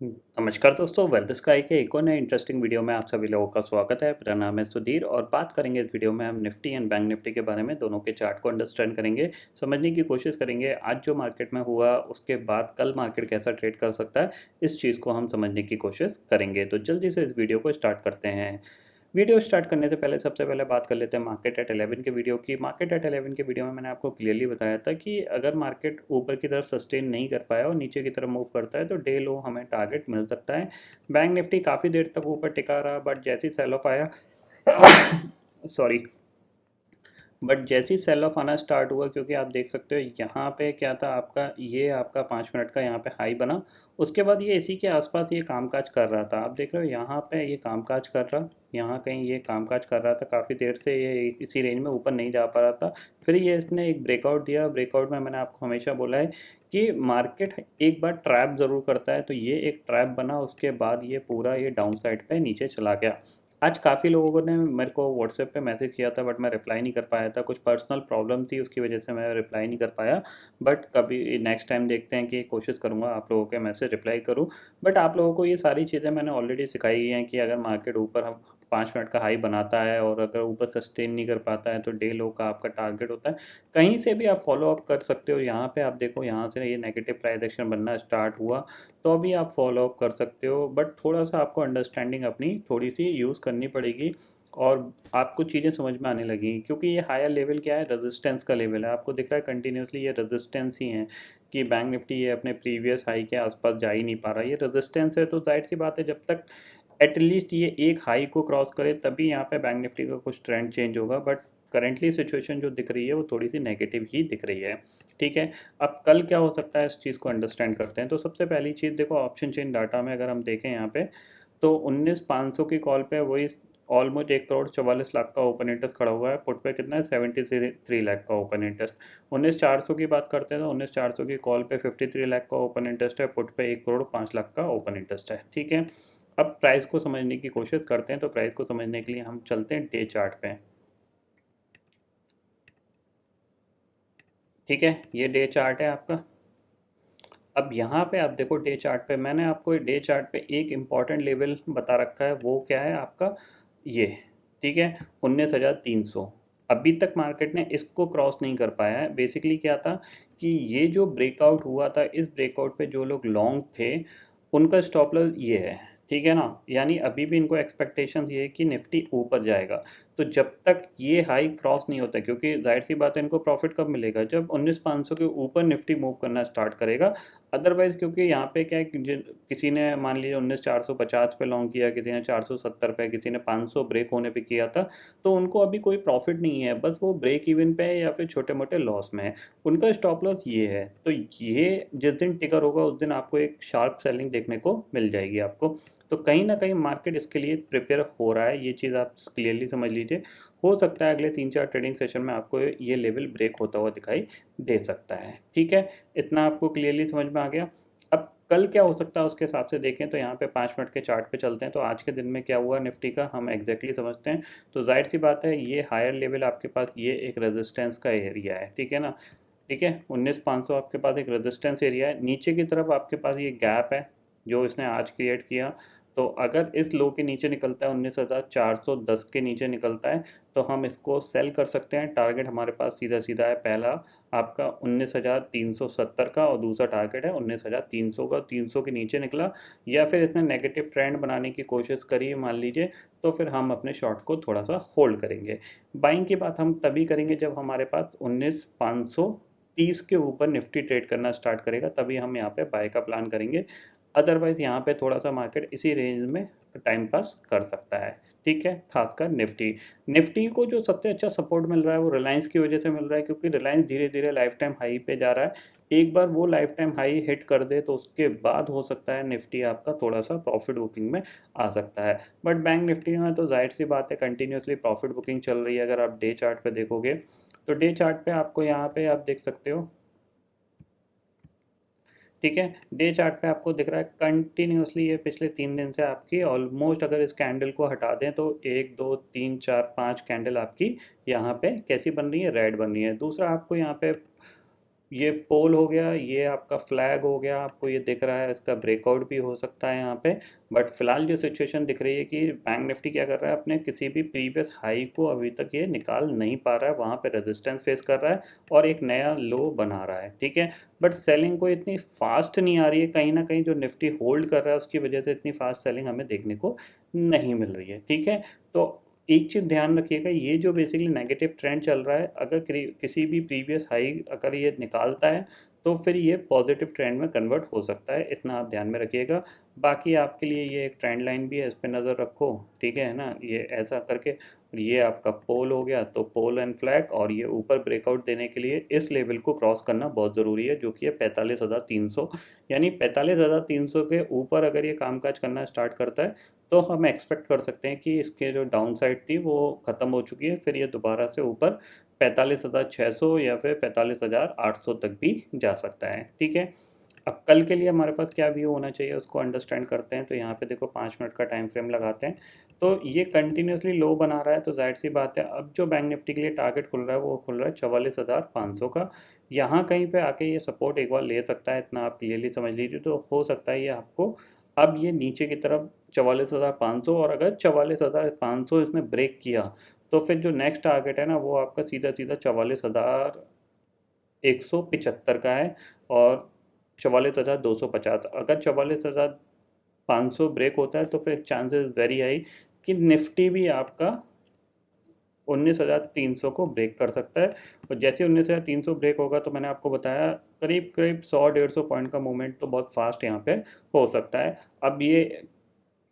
नमस्कार दोस्तों, wealth sky के एक और नए इंटरेस्टिंग वीडियो में आप सभी लोगों का स्वागत है। मेरा नाम है सुधीर और बात करेंगे इस वीडियो में हम निफ्टी एंड बैंक निफ्टी के बारे में। दोनों के चार्ट को अंडरस्टैंड करेंगे, समझने की कोशिश करेंगे आज जो मार्केट में हुआ उसके बाद कल मार्केट कैसा ट्रेड कर सकता है, इस चीज़ को हम समझने की कोशिश करेंगे। तो जल्दी से इस वीडियो को स्टार्ट करते हैं। वीडियो स्टार्ट करने से पहले सबसे पहले बात कर लेते हैं मार्केट एट 11 के वीडियो की। मार्केट एट 11 के वीडियो में मैंने आपको क्लियरली बताया था कि अगर मार्केट ऊपर की तरफ सस्टेन नहीं कर पाया और नीचे की तरफ मूव करता है तो डे लो हमें टारगेट मिल सकता है। बैंक निफ्टी काफ़ी देर तक ऊपर टिका रहा, बट जैसे ही सेल ऑफ आया सॉरी बट जैसे ही सेल ऑफ आना स्टार्ट हुआ, क्योंकि आप देख सकते हो यहाँ पे क्या था, आपका 5 मिनट का यहाँ पे हाई बना। उसके बाद ये इसी के आसपास ये कामकाज कर रहा था। आप देख रहे हो यहाँ पे ये कामकाज कर रहा, यहाँ कहीं ये कामकाज कर रहा था काफ़ी देर से। ये इसी रेंज में ऊपर नहीं जा पा रहा था। फिर ये इसने एक ब्रेकआउट दिया। ब्रेकआउट में मैंने आपको हमेशा बोला है कि मार्केट एक बार ट्रैप ज़रूर करता है, तो ये एक ट्रैप बना। उसके बाद ये पूरा ये डाउन साइड पर नीचे चला गया। आज काफ़ी लोगों ने मेरे को व्हाट्सएप पे मैसेज किया था, बट मैं रिप्लाई नहीं कर पाया था। कुछ पर्सनल प्रॉब्लम थी, उसकी वजह से मैं रिप्लाई नहीं कर पाया। बट कभी नेक्स्ट टाइम देखते हैं कि कोशिश करूँगा आप लोगों के मैसेज रिप्लाई करूँ। बट आप लोगों को ये सारी चीज़ें मैंने ऑलरेडी सिखाई हैं कि अगर मार्केट ऊपर हम 5 मिनट का हाई बनाता है और अगर ऊपर सस्टेन नहीं कर पाता है तो डे लो का आपका टारगेट होता है। कहीं से भी आप फॉलो अप कर सकते हो। यहाँ पे आप देखो, यहाँ से ये नेगेटिव प्राइस एक्शन बनना स्टार्ट हुआ, तो अभी आप फॉलो अप कर सकते हो। बट थोड़ा सा आपको अंडरस्टैंडिंग अपनी थोड़ी सी यूज़ करनी पड़ेगी और आपको चीज़ें समझ में आने लगी, क्योंकि ये हायर लेवल क्या है, रेजिस्टेंस का लेवल है। आपको दिख रहा है कंटिन्यूसली ये रेजिस्टेंस ही है कि बैंक निफ्टी ये अपने प्रीवियस हाई के आसपास जा ही नहीं पा रहा। ये रेजिस्टेंस है, तो जाहिर सी बात है जब तक एटलीस्ट ये एक हाई को क्रॉस करे तभी यहाँ पे बैंक निफ्टी का कुछ ट्रेंड चेंज होगा। बट करेंटली सिचुएशन जो दिख रही है वो थोड़ी सी नेगेटिव ही दिख रही है। ठीक है, अब कल क्या हो सकता है इस चीज़ को अंडरस्टैंड करते हैं। तो सबसे पहली चीज़ देखो, ऑप्शन चेन डाटा में अगर हम देखें यहाँ पे, तो 19,500 की कॉल पे वही ऑलमोस्ट 1,44,00,000 का ओपन इंटरेस्ट खड़ा हुआ है। पुट पे कितना है, 73 लाख का ओपन इंटरेस्ट। 19,400 की बात करते हैं तो 19,400 की कॉल पे 53 लाख का ओपन इंटरेस्ट है। पुट पे 1,05,00,000 का ओपन इंटरेस्ट है। ठीक है, अब प्राइस को समझने की कोशिश करते हैं। तो प्राइस को समझने के लिए हम चलते हैं डे चार्ट पे। ठीक है, ये डे चार्ट है आपका। अब यहाँ पे आप देखो, डे चार्ट पे मैंने आपको डे चार्ट पे एक इम्पॉर्टेंट लेवल बता रखा है। वो क्या है आपका, ये। ठीक है, 19,300। अभी तक मार्केट ने इसको क्रॉस नहीं कर पाया है। बेसिकली क्या था कि ये जो ब्रेकआउट हुआ था, इस ब्रेकआउट पे जो लोग लॉन्ग थे उनका स्टॉप लॉस ये है। ठीक है ना, यानी अभी भी इनको एक्सपेक्टेशंस ये है कि निफ्टी ऊपर जाएगा। तो जब तक ये हाई क्रॉस नहीं होता, क्योंकि जाहिर सी बात है इनको प्रॉफिट कब मिलेगा, जब 19,500 के ऊपर निफ्टी मूव करना स्टार्ट करेगा। अदरवाइज क्योंकि यहाँ पे क्या है कि किसी ने मान लीजिए 19,450 पे लॉन्ग किया, किसी ने 470 पे, किसी ने 500 ब्रेक होने पे किया था, तो उनको अभी कोई प्रॉफिट नहीं है। बस वो ब्रेक इवन पे है या फिर छोटे मोटे लॉस में है। उनका स्टॉप लॉस ये है। तो ये जिस दिन टिकर होगा उस दिन आपको एक शार्प सेलिंग देखने को मिल जाएगी आपको। तो कहीं ना कहीं मार्केट इसके लिए प्रिपेयर हो रहा है, ये चीज़ आप क्लियरली समझ लीजिए। हो सकता है अगले 3-4 ट्रेडिंग सेशन में आपको ये लेवल ब्रेक होता हुआ दिखाई दे सकता है। ठीक है, इतना आपको क्लियरली समझ में आ गया। अब कल क्या हो सकता है उसके हिसाब से देखें, तो यहाँ पे 5 मिनट के चार्ट पे चलते हैं। तो आज के दिन में क्या हुआ निफ्टी का हम एग्जैक्टली समझते हैं। तो जाहिर सी बात है ये हायर लेवल आपके पास ये एक रेजिस्टेंस का एरिया है। ठीक है ना, ठीक है, 19,500 आपके पास एक रेजिस्टेंस एरिया है। नीचे की तरफ आपके पास ये गैप है जो इसने आज क्रिएट किया। तो अगर इस लो के नीचे निकलता है, 19,410 के नीचे निकलता है, तो हम इसको सेल कर सकते हैं। टारगेट हमारे पास सीधा सीधा है, पहला आपका 19,370 का और दूसरा टारगेट है 19,300 का। 300 के नीचे निकला या फिर इसने नेगेटिव ट्रेंड बनाने की कोशिश करी मान लीजिए, तो फिर हम अपने शॉर्ट को थोड़ा सा होल्ड करेंगे। बाइंग की बात हम तभी करेंगे जब हमारे पास 19,530 के ऊपर निफ्टी ट्रेड करना स्टार्ट करेगा, तभी हम यहाँ पे बाय का प्लान करेंगे। अदरवाइज़ यहाँ पे थोड़ा सा मार्केट इसी रेंज में टाइम पास कर सकता है। ठीक है, खासकर निफ्टी। निफ्टी को जो सबसे अच्छा सपोर्ट मिल रहा है वो रिलायंस की वजह से मिल रहा है, क्योंकि रिलायंस धीरे धीरे लाइफ टाइम हाई पे जा रहा है। एक बार वो लाइफ टाइम हाई हिट कर दे तो उसके बाद हो सकता है निफ्टी आपका थोड़ा सा प्रॉफिट बुकिंग में आ सकता है। बट बैंक निफ्टी में तो जाहिर सी बात है कंटिन्यूसली प्रॉफिट बुकिंग चल रही है। अगर आप डे चार्ट पे देखोगे तो डे चार्ट पे आपको यहाँ पे आप देख सकते हो। ठीक है, डे चार्ट पे आपको दिख रहा है कंटिन्यूसली ये पिछले 3 दिन से आपकी ऑलमोस्ट, अगर इस कैंडल को हटा दें तो 1 2 3 4 5 कैंडल आपकी यहाँ पे कैसी बन रही है, रेड बन रही है। दूसरा आपको यहाँ पे ये पोल हो गया, ये आपका फ्लैग हो गया, आपको ये दिख रहा है, इसका ब्रेकआउट भी हो सकता है यहाँ पे। बट फिलहाल जो सिचुएशन दिख रही है कि बैंक निफ्टी क्या कर रहा है, अपने किसी भी प्रीवियस हाई को अभी तक ये निकाल नहीं पा रहा है, वहाँ पे रेजिस्टेंस फेस कर रहा है और एक नया लो बना रहा है, ठीक है। बट सेलिंग को इतनी फास्ट नहीं आ रही है, कहीं ना कहीं जो निफ्टी होल्ड कर रहा है उसकी वजह से इतनी फास्ट सेलिंग हमें देखने को नहीं मिल रही है, ठीक है। तो एक चीज़ ध्यान रखिएगा, ये जो बेसिकली नेगेटिव ट्रेंड चल रहा है, अगर किसी भी प्रीवियस हाई अगर ये निकालता है तो फिर ये पॉजिटिव ट्रेंड में कन्वर्ट हो सकता है, इतना आप ध्यान में रखिएगा। बाकी आपके लिए ये एक ट्रेंड लाइन भी है, इस पर नज़र रखो, ठीक है ना। ये ऐसा करके ये आपका पोल हो गया, तो पोल एंड फ्लैग, और ये ऊपर ब्रेकआउट देने के लिए इस लेवल को क्रॉस करना बहुत ज़रूरी है, जो कि है 45,300। यानी 45,300 के ऊपर अगर ये कामकाज करना स्टार्ट करता है तो हम एक्सपेक्ट कर सकते हैं कि इसके जो डाउन साइड थी वो ख़त्म हो चुकी है, फिर ये दोबारा से ऊपर 45,600 या फिर 45,800 तक भी जा सकता है, ठीक है। अब कल के लिए हमारे पास क्या व्यू होना चाहिए उसको अंडरस्टैंड करते हैं। तो यहाँ पे देखो 5 मिनट का टाइम फ्रेम लगाते हैं, तो ये कंटिन्यूसली लो बना रहा है, तो जाहिर सी बात है अब जो बैंक निफ्टी के लिए टारगेट खुल रहा है वो खुल रहा है 44,500 का। यहाँ कहीं पे आके ये सपोर्ट एक बार ले सकता है, इतना आप क्लियरली समझ लीजिए। तो हो सकता है ये आपको अब ये नीचे की तरफ 44,500, और अगर 44,500 इसने ब्रेक किया तो फिर जो नेक्स्ट टारगेट है ना वो आपका सीधा सीधा 44,175 का है, और 44,250। अगर 44,500 ब्रेक होता है तो फिर चांसेस वेरी हाई कि निफ्टी भी आपका 19,300 को ब्रेक कर सकता है। और जैसे 19,300 ब्रेक होगा तो मैंने आपको बताया करीब करीब 100-150 पॉइंट का मूवमेंट तो बहुत फास्ट यहाँ पे हो सकता है। अब ये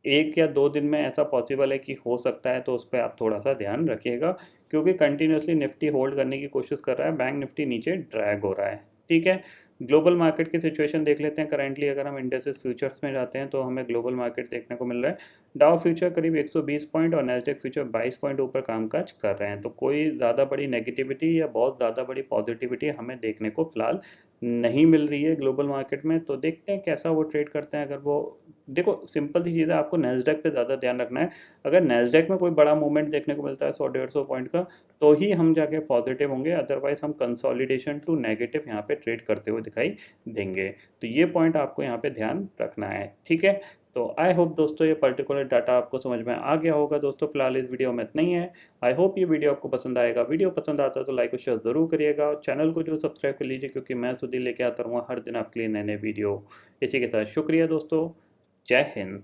1 या 2 दिन में ऐसा पॉसिबल है कि हो सकता है, तो उस पर आप थोड़ा सा ध्यान रखिएगा, क्योंकि कंटिन्यूसली निफ्टी होल्ड करने की कोशिश कर रहा है, बैंक निफ्टी नीचे ड्रैग हो रहा है, ठीक है। ग्लोबल मार्केट की सिचुएशन देख लेते हैं। करंटली अगर हम इंडेक्सेस फ्यूचर्स में जाते हैं तो हमें ग्लोबल मार्केट देखने को मिल रहा है, डाउ फ्यूचर करीब 120 पॉइंट और नैस्डैक फ्यूचर 22 पॉइंट ऊपर कामकाज कर रहे हैं। तो कोई ज़्यादा बड़ी नेगेटिविटी या बहुत ज़्यादा बड़ी पॉजिटिविटी हमें देखने को फिलहाल नहीं मिल रही है ग्लोबल मार्केट में। तो देखते हैं कैसा वो ट्रेड करते हैं। अगर वो, देखो सिंपल सी चीज़ है, आपको नैस्डैक पे ज़्यादा ध्यान रखना है। अगर नैस्डैक में कोई बड़ा मूवमेंट देखने को मिलता है 100-150 पॉइंट का, तो ही हम जाके पॉजिटिव होंगे, अदरवाइज हम कंसोलिडेशन टू नेगेटिव यहाँ पे ट्रेड करते हुए दिखाई देंगे। तो ये पॉइंट आपको यहाँ पे ध्यान रखना है, ठीक है। तो आई होप दोस्तों ये पर्टिकुलर डाटा आपको समझ में आ गया होगा। दोस्तों फिलहाल इस वीडियो में इतना ही है। आई होप ये वीडियो आपको पसंद आएगा। वीडियो पसंद आता है तो लाइक और शेयर ज़रूर करिएगा, और चैनल को जो सब्सक्राइब कर लीजिए, क्योंकि मैं सुधीर लेके आता रहूँगा हर दिन आपके लिए नए नए वीडियो। इसी के साथ शुक्रिया दोस्तों, जय हिंद।